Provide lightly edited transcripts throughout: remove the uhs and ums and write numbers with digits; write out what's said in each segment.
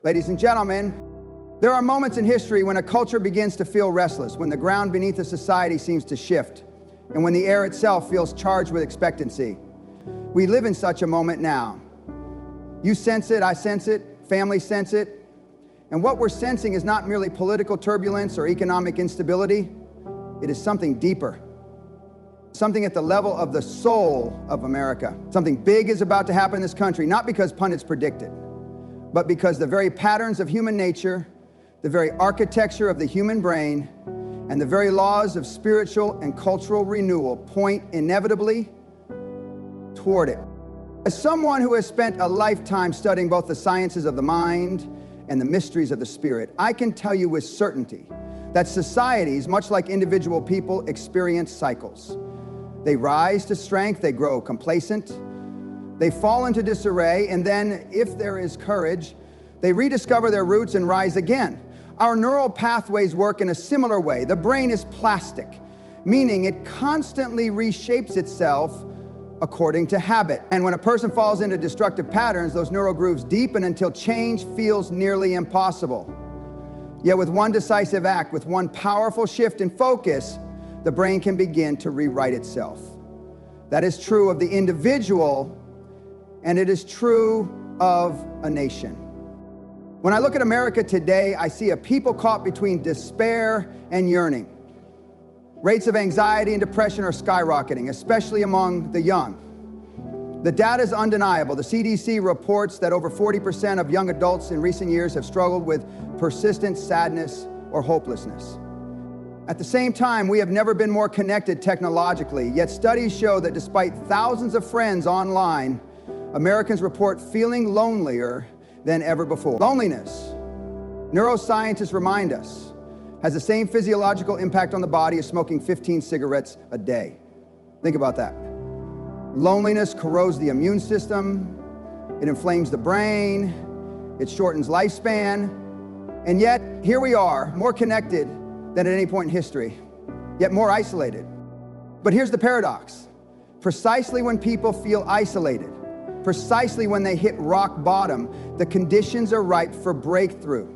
Ladies and gentlemen, there are moments in history when a culture begins to feel restless, when the ground beneath a society seems to shift, and when the air itself feels charged with expectancy. We live in such a moment now. You sense it, I sense it, families sense it. And what we're sensing is not merely political turbulence or economic instability. It is something deeper. Something at the level of the soul of America. Something big is about to happen in this country, not because pundits predict it, but because the very patterns of human nature, the very architecture of the human brain, and the very laws of spiritual and cultural renewal point inevitably toward it. As someone who has spent a lifetime studying both the sciences of the mind and the mysteries of the spirit, I can tell you with certainty that societies, much like individual people, experience cycles. They rise to strength, they grow complacent, they fall into disarray, and then, if there is courage, they rediscover their roots and rise again. Our neural pathways work in a similar way. The brain is plastic, meaning it constantly reshapes itself according to habit. And when a person falls into destructive patterns, those neural grooves deepen until change feels nearly impossible. Yet with one decisive act, with one powerful shift in focus, the brain can begin to rewrite itself. That is true of the individual, and it is true of a nation. When I look at America today, I see a people caught between despair and yearning. Rates of anxiety and depression are skyrocketing, especially among the young. The data is undeniable. The CDC reports that over 40% of young adults in recent years have struggled with persistent sadness or hopelessness. At the same time, we have never been more connected technologically, yet studies show that despite thousands of friends online, Americans report feeling lonelier than ever before. Loneliness, neuroscientists remind us, has the same physiological impact on the body as smoking 15 cigarettes a day. Think about that. Loneliness corrodes the immune system, it inflames the brain, it shortens lifespan, and yet here we are, more connected than at any point in history, yet more isolated. But here's the paradox. Precisely when people feel isolated, precisely when they hit rock bottom, the conditions are ripe for breakthrough.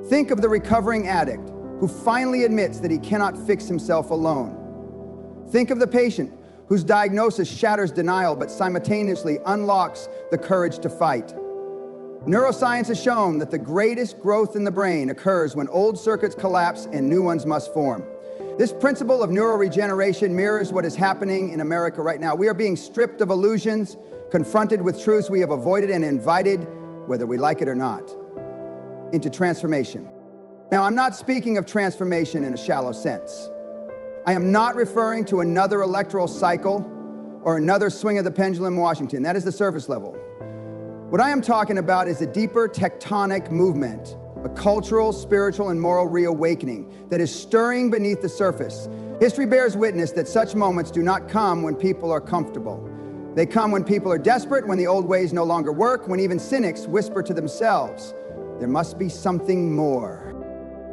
Think of the recovering addict who finally admits that he cannot fix himself alone. Think of the patient whose diagnosis shatters denial but simultaneously unlocks the courage to fight. Neuroscience has shown that the greatest growth in the brain occurs when old circuits collapse and new ones must form. This principle of neuroregeneration mirrors what is happening in America right now. We are being stripped of illusions, confronted with truths we have avoided, and invited, whether we like it or not, into transformation. Now, I'm not speaking of transformation in a shallow sense. I am not referring to another electoral cycle or another swing of the pendulum in Washington. That is the surface level. What I am talking about is a deeper tectonic movement, a cultural, spiritual, and moral reawakening that is stirring beneath the surface. History bears witness that such moments do not come when people are comfortable. They come when people are desperate, when the old ways no longer work, when even cynics whisper to themselves, there must be something more.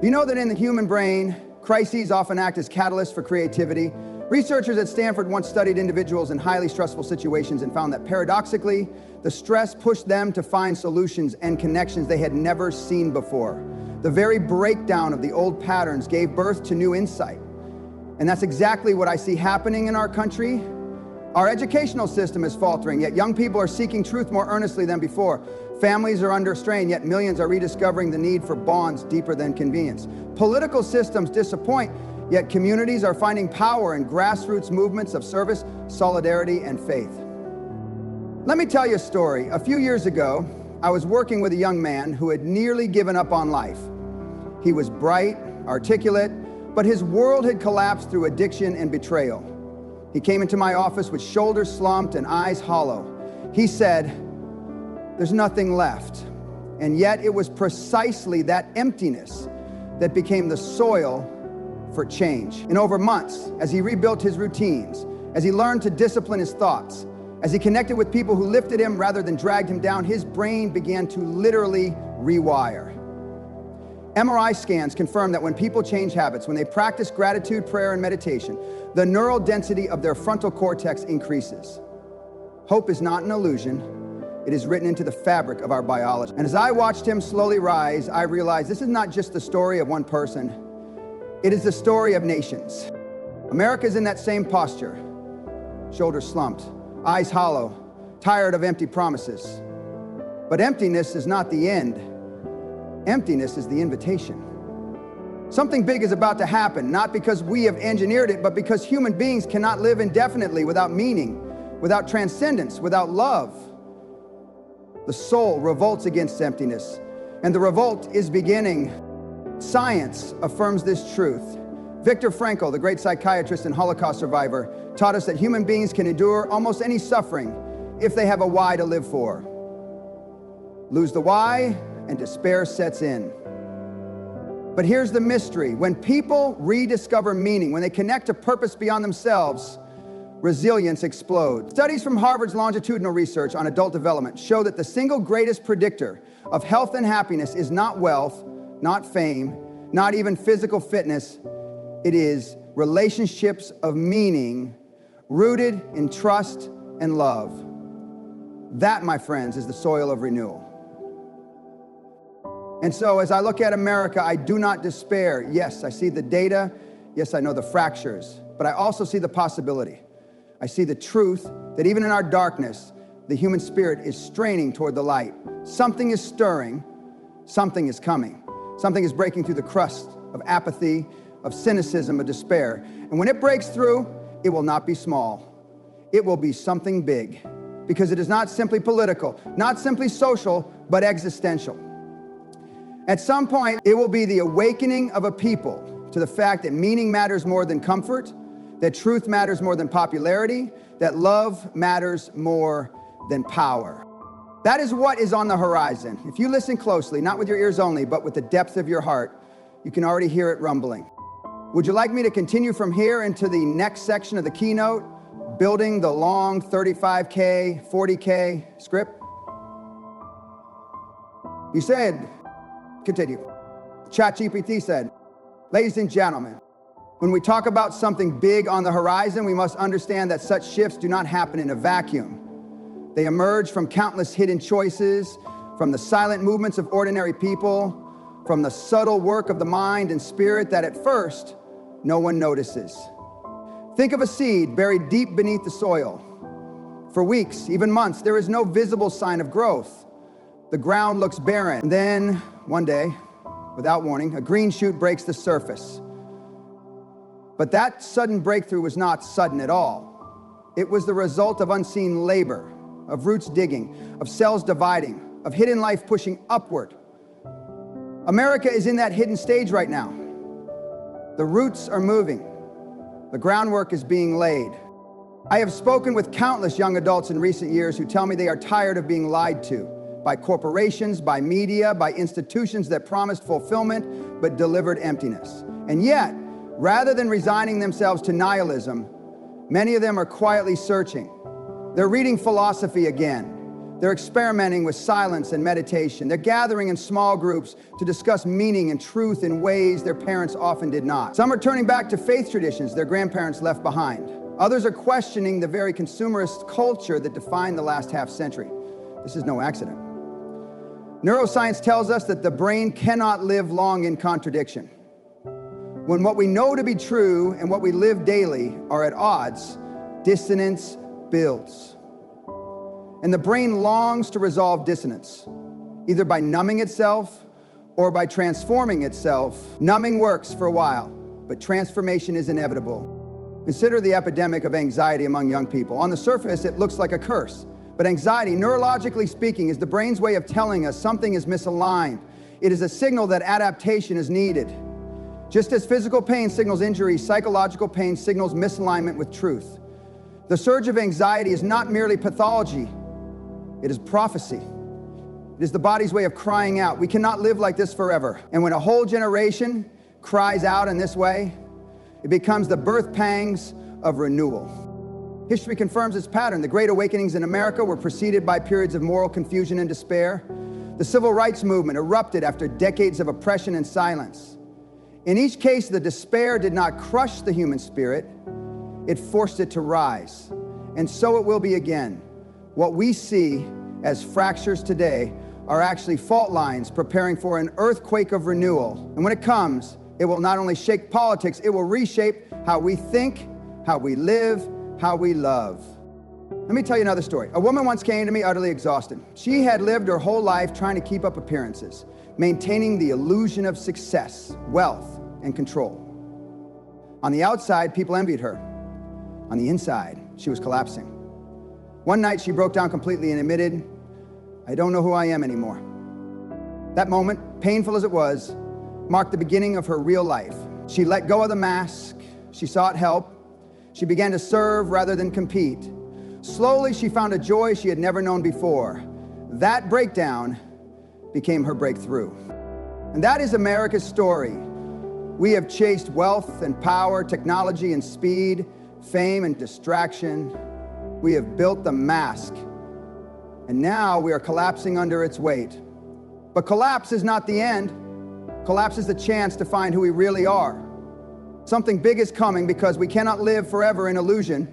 You know that in the human brain, crises often act as catalysts for creativity. Researchers at Stanford once studied individuals in highly stressful situations and found that paradoxically, the stress pushed them to find solutions and connections they had never seen before. The very breakdown of the old patterns gave birth to new insight. And that's exactly what I see happening in our country. Our educational system is faltering, yet young people are seeking truth more earnestly than before. Families are under strain, yet millions are rediscovering the need for bonds deeper than convenience. Political systems disappoint, yet communities are finding power in grassroots movements of service, solidarity, and faith. Let me tell you a story. A few years ago, I was working with a young man who had nearly given up on life. He was bright, articulate, but his world had collapsed through addiction and betrayal. He came into my office with shoulders slumped and eyes hollow. He said, "There's nothing left." And yet it was precisely that emptiness that became the soil for change. And over months, as he rebuilt his routines, as he learned to discipline his thoughts, as he connected with people who lifted him rather than dragged him down, his brain began to literally rewire. MRI scans confirm that when people change habits, when they practice gratitude, prayer, and meditation, the neural density of their frontal cortex increases. Hope is not an illusion. It is written into the fabric of our biology. And as I watched him slowly rise, I realized this is not just the story of one person. It is the story of nations. America is in that same posture. Shoulders slumped, eyes hollow, tired of empty promises. But emptiness is not the end. Emptiness is the invitation. Something big is about to happen, not because we have engineered it, but because human beings cannot live indefinitely without meaning, without transcendence, without love. The soul revolts against emptiness, and the revolt is beginning. Science affirms this truth. Viktor Frankl, the great psychiatrist and Holocaust survivor, taught us that human beings can endure almost any suffering if they have a why to live for. Lose the why, and despair sets in. But here's the mystery. When people rediscover meaning, when they connect to purpose beyond themselves, resilience explodes. Studies from Harvard's longitudinal research on adult development show that the single greatest predictor of health and happiness is not wealth, not fame, not even physical fitness. It is relationships of meaning rooted in trust and love. That, my friends, is the soil of renewal. And so as I look at America, I do not despair. Yes, I see the data. Yes, I know the fractures, but I also see the possibility. I see the truth that even in our darkness, the human spirit is straining toward the light. Something is stirring, something is coming. Something is breaking through the crust of apathy, of cynicism, of despair. And when it breaks through, it will not be small. It will be something big, because it is not simply political, not simply social, but existential. At some point, it will be the awakening of a people to the fact that meaning matters more than comfort, that truth matters more than popularity, that love matters more than power. That is what is on the horizon. If you listen closely, not with your ears only, but with the depth of your heart, you can already hear it rumbling. Would you like me to continue from here into the next section of the keynote, building the long 35K, 40K script? You said, continue. ChatGPT said, ladies and gentlemen, when we talk about something big on the horizon, we must understand that such shifts do not happen in a vacuum. They emerge from countless hidden choices, from the silent movements of ordinary people, from the subtle work of the mind and spirit that at first no one notices. Think of a seed buried deep beneath the soil. For weeks, even months, there is no visible sign of growth. The ground looks barren. And then, one day, without warning, a green shoot breaks the surface. But that sudden breakthrough was not sudden at all. It was the result of unseen labor, of roots digging, of cells dividing, of hidden life pushing upward. America is in that hidden stage right now. The roots are moving. The groundwork is being laid. I have spoken with countless young adults in recent years who tell me they are tired of being lied to by corporations, by media, by institutions that promised fulfillment but delivered emptiness. And yet, rather than resigning themselves to nihilism, many of them are quietly searching. They're reading philosophy again. They're experimenting with silence and meditation. They're gathering in small groups to discuss meaning and truth in ways their parents often did not. Some are turning back to faith traditions their grandparents left behind. Others are questioning the very consumerist culture that defined the last half century. This is no accident. Neuroscience tells us that the brain cannot live long in contradiction. When what we know to be true and what we live daily are at odds, dissonance builds. And the brain longs to resolve dissonance, either by numbing itself or by transforming itself. Numbing works for a while, but transformation is inevitable. Consider the epidemic of anxiety among young people. On the surface, it looks like a curse, but anxiety, neurologically speaking, is the brain's way of telling us something is misaligned. It is a signal that adaptation is needed. Just as physical pain signals injury, psychological pain signals misalignment with truth. The surge of anxiety is not merely pathology, it is prophecy. It is the body's way of crying out. We cannot live like this forever. And when a whole generation cries out in this way, it becomes the birth pangs of renewal. History confirms its pattern. The Great Awakenings in America were preceded by periods of moral confusion and despair. The Civil Rights Movement erupted after decades of oppression and silence. In each case, the despair did not crush the human spirit, it forced it to rise. And so it will be again. What we see as fractures today are actually fault lines preparing for an earthquake of renewal. And when it comes, it will not only shake politics, it will reshape how we think, how we live, how we love. Let me tell you another story. A woman once came to me utterly exhausted. She had lived her whole life trying to keep up appearances, maintaining the illusion of success, wealth, and control. On the outside, people envied her. On the inside, she was collapsing. One night, she broke down completely and admitted, "I don't know who I am anymore." That moment, painful as it was, marked the beginning of her real life. She let go of the mask. She sought help. She began to serve rather than compete. Slowly, she found a joy she had never known before. That breakdown became her breakthrough. And that is America's story. We have chased wealth and power, technology and speed, fame and distraction. We have built the mask, and now we are collapsing under its weight. But collapse is not the end. Collapse is the chance to find who we really are. Something big is coming because we cannot live forever in illusion.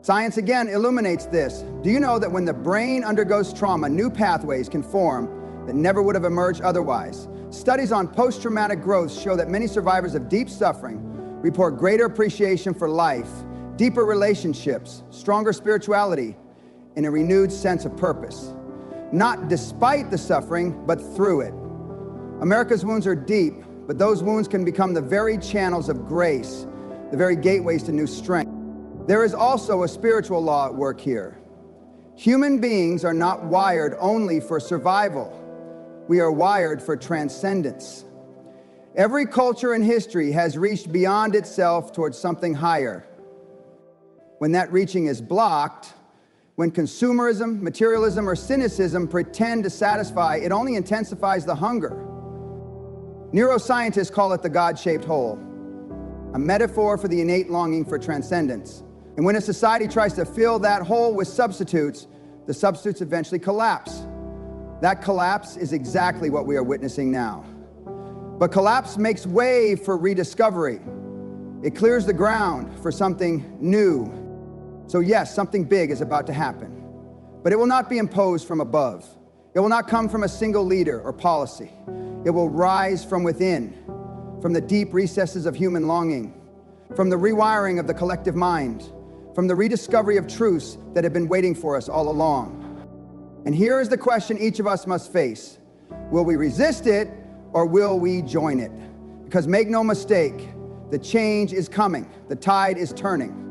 Science again illuminates this. Do you know that when the brain undergoes trauma, new pathways can form that never would have emerged otherwise? Studies on post-traumatic growth show that many survivors of deep suffering report greater appreciation for life, deeper relationships, stronger spirituality, and a renewed sense of purpose. Not despite the suffering, but through it. America's wounds are deep, but those wounds can become the very channels of grace, the very gateways to new strength. There is also a spiritual law at work here. Human beings are not wired only for survival. We are wired for transcendence. Every culture in history has reached beyond itself towards something higher. When that reaching is blocked, when consumerism, materialism, or cynicism pretend to satisfy, it only intensifies the hunger. Neuroscientists call it the God-shaped hole, a metaphor for the innate longing for transcendence. And when a society tries to fill that hole with substitutes, the substitutes eventually collapse. That collapse is exactly what we are witnessing now. But collapse makes way for rediscovery. It clears the ground for something new. So yes, something big is about to happen. But it will not be imposed from above. It will not come from a single leader or policy. It will rise from within, from the deep recesses of human longing, from the rewiring of the collective mind, from the rediscovery of truths that have been waiting for us all along. And here is the question each of us must face. Will we resist it or will we join it? Because make no mistake, the change is coming. The tide is turning.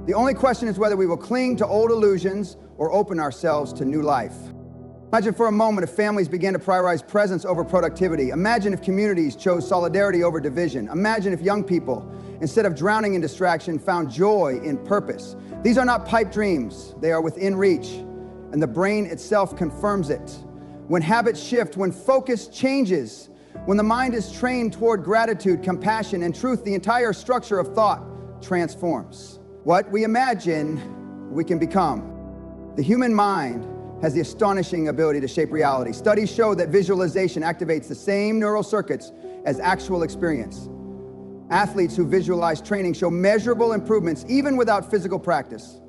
The only question is whether we will cling to old illusions or open ourselves to new life. Imagine for a moment if families began to prioritize presence over productivity. Imagine if communities chose solidarity over division. Imagine if young people, instead of drowning in distraction, found joy in purpose. These are not pipe dreams. They are within reach, and the brain itself confirms it. When habits shift, when focus changes, when the mind is trained toward gratitude, compassion, and truth, the entire structure of thought transforms. What we imagine, we can become. The human mind has the astonishing ability to shape reality. Studies show that visualization activates the same neural circuits as actual experience. Athletes who visualize training show measurable improvements even without physical practice.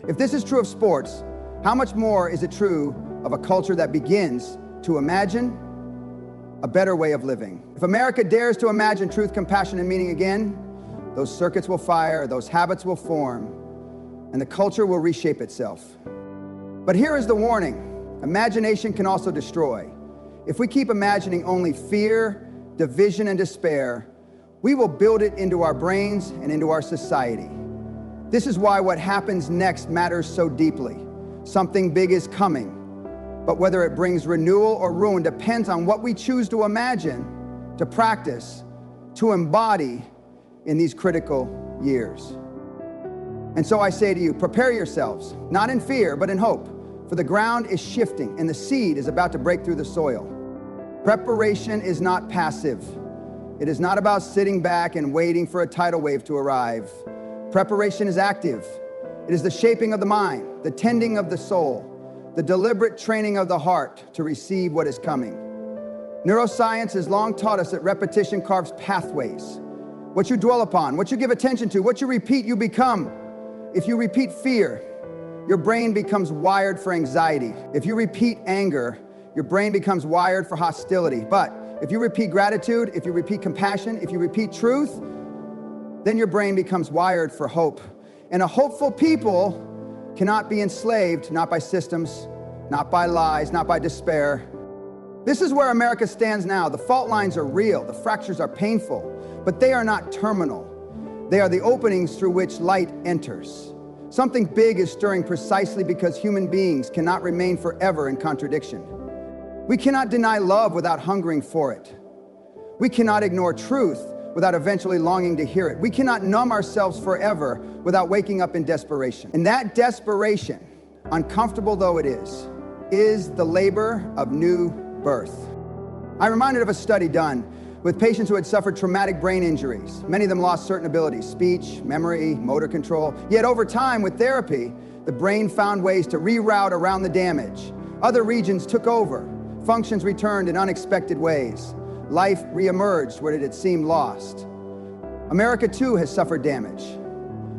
If this is true of sports, how much more is it true of a culture that begins to imagine a better way of living? If America dares to imagine truth, compassion, and meaning again, those circuits will fire, those habits will form, and the culture will reshape itself. But here is the warning. Imagination can also destroy. If we keep imagining only fear, division, and despair, we will build it into our brains and into our society. This is why what happens next matters so deeply. Something big is coming, but whether it brings renewal or ruin depends on what we choose to imagine, to practice, to embody in these critical years. And so I say to you, prepare yourselves, not in fear, but in hope, for the ground is shifting and the seed is about to break through the soil. Preparation is not passive. It is not about sitting back and waiting for a tidal wave to arrive. Preparation is active. It is the shaping of the mind, the tending of the soul, the deliberate training of the heart to receive what is coming. Neuroscience has long taught us that repetition carves pathways. What you dwell upon, what you give attention to, what you repeat, you become. If you repeat fear, your brain becomes wired for anxiety. If you repeat anger, your brain becomes wired for hostility. But if you repeat gratitude, if you repeat compassion, if you repeat truth, then your brain becomes wired for hope. And a hopeful people cannot be enslaved, not by systems, not by lies, not by despair. This is where America stands now. The fault lines are real, the fractures are painful, but they are not terminal. They are the openings through which light enters. Something big is stirring precisely because human beings cannot remain forever in contradiction. We cannot deny love without hungering for it. We cannot ignore truth without eventually longing to hear it. We cannot numb ourselves forever without waking up in desperation. And that desperation, uncomfortable though it is the labor of new birth. I'm reminded of a study done with patients who had suffered traumatic brain injuries. Many of them lost certain abilities, speech, memory, motor control. Yet over time with therapy, the brain found ways to reroute around the damage. Other regions took over. Functions returned in unexpected ways. Life reemerged where it had seemed lost. America too has suffered damage.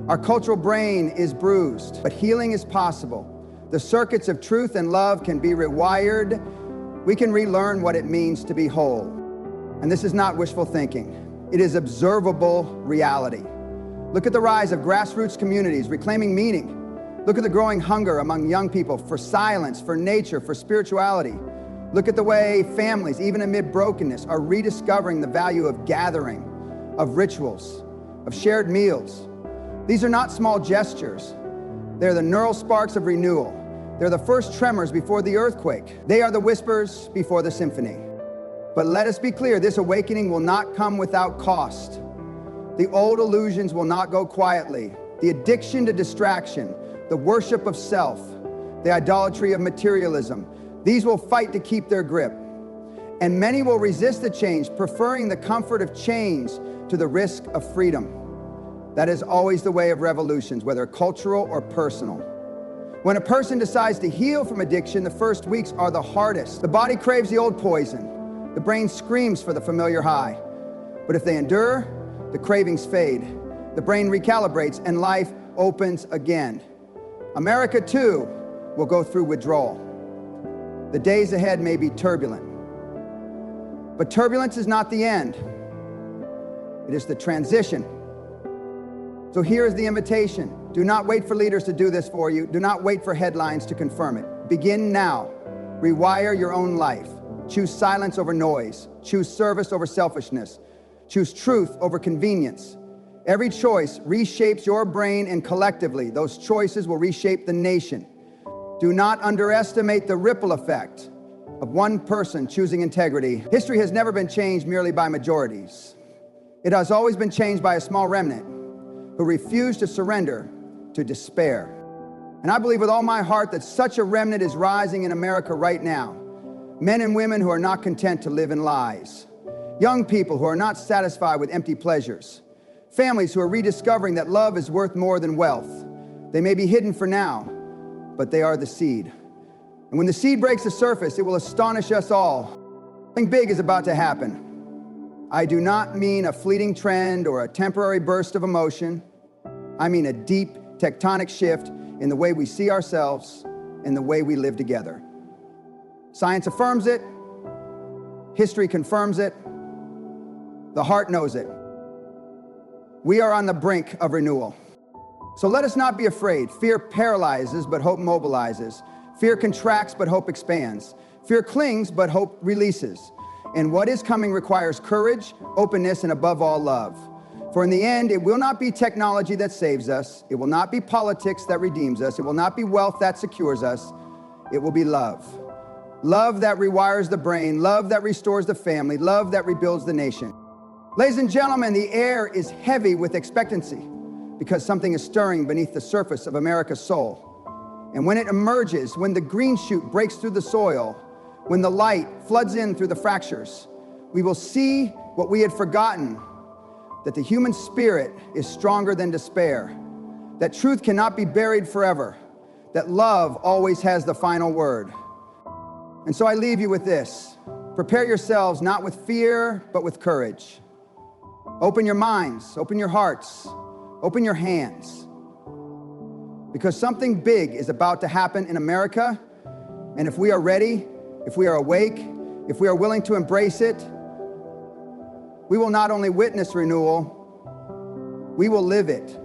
Our cultural brain is bruised, but healing is possible. The circuits of truth and love can be rewired. We can relearn what it means to be whole. And this is not wishful thinking. It is observable reality. Look at the rise of grassroots communities reclaiming meaning. Look at the growing hunger among young people for silence, for nature, for spirituality. Look at the way families, even amid brokenness, are rediscovering the value of gathering, of rituals, of shared meals. These are not small gestures. They're the neural sparks of renewal. They're the first tremors before the earthquake. They are the whispers before the symphony. But let us be clear, this awakening will not come without cost. The old illusions will not go quietly. The addiction to distraction, the worship of self, the idolatry of materialism, these will fight to keep their grip. And many will resist the change, preferring the comfort of change to the risk of freedom. That is always the way of revolutions, whether cultural or personal. When a person decides to heal from addiction, the first weeks are the hardest. The body craves the old poison. The brain screams for the familiar high. But if they endure, the cravings fade. The brain recalibrates and life opens again. America too will go through withdrawal. The days ahead may be turbulent. But turbulence is not the end. It is the transition. So here is the invitation. Do not wait for leaders to do this for you. Do not wait for headlines to confirm it. Begin now. Rewire your own life. Choose silence over noise. Choose service over selfishness. Choose truth over convenience. Every choice reshapes your brain, and collectively, those choices will reshape the nation. Do not underestimate the ripple effect of one person choosing integrity. History has never been changed merely by majorities. It has always been changed by a small remnant who refused to surrender to despair. And I believe with all my heart that such a remnant is rising in America right now. Men and women who are not content to live in lies. Young people who are not satisfied with empty pleasures. Families who are rediscovering that love is worth more than wealth. They may be hidden for now, but they are the seed. And when the seed breaks the surface, it will astonish us all. Something big is about to happen. I do not mean a fleeting trend or a temporary burst of emotion. I mean a deep tectonic shift in the way we see ourselves and the way we live together. Science affirms it. History confirms it. The heart knows it. We are on the brink of renewal. So let us not be afraid. Fear paralyzes, but hope mobilizes. Fear contracts, but hope expands. Fear clings, but hope releases. And what is coming requires courage, openness, and above all, love. For in the end, it will not be technology that saves us. It will not be politics that redeems us. It will not be wealth that secures us. It will be love. Love that rewires the brain. Love that restores the family. Love that rebuilds the nation. Ladies and gentlemen, the air is heavy with expectancy because something is stirring beneath the surface of America's soul. And when it emerges, when the green shoot breaks through the soil, when the light floods in through the fractures, we will see what we had forgotten, that the human spirit is stronger than despair, that truth cannot be buried forever, that love always has the final word. And so I leave you with this. Prepare yourselves not with fear, but with courage. Open your minds, open your hearts, open your hands. because something big is about to happen in America, and if we are ready, if we are awake, if we are willing to embrace it, we will not only witness renewal, we will live it.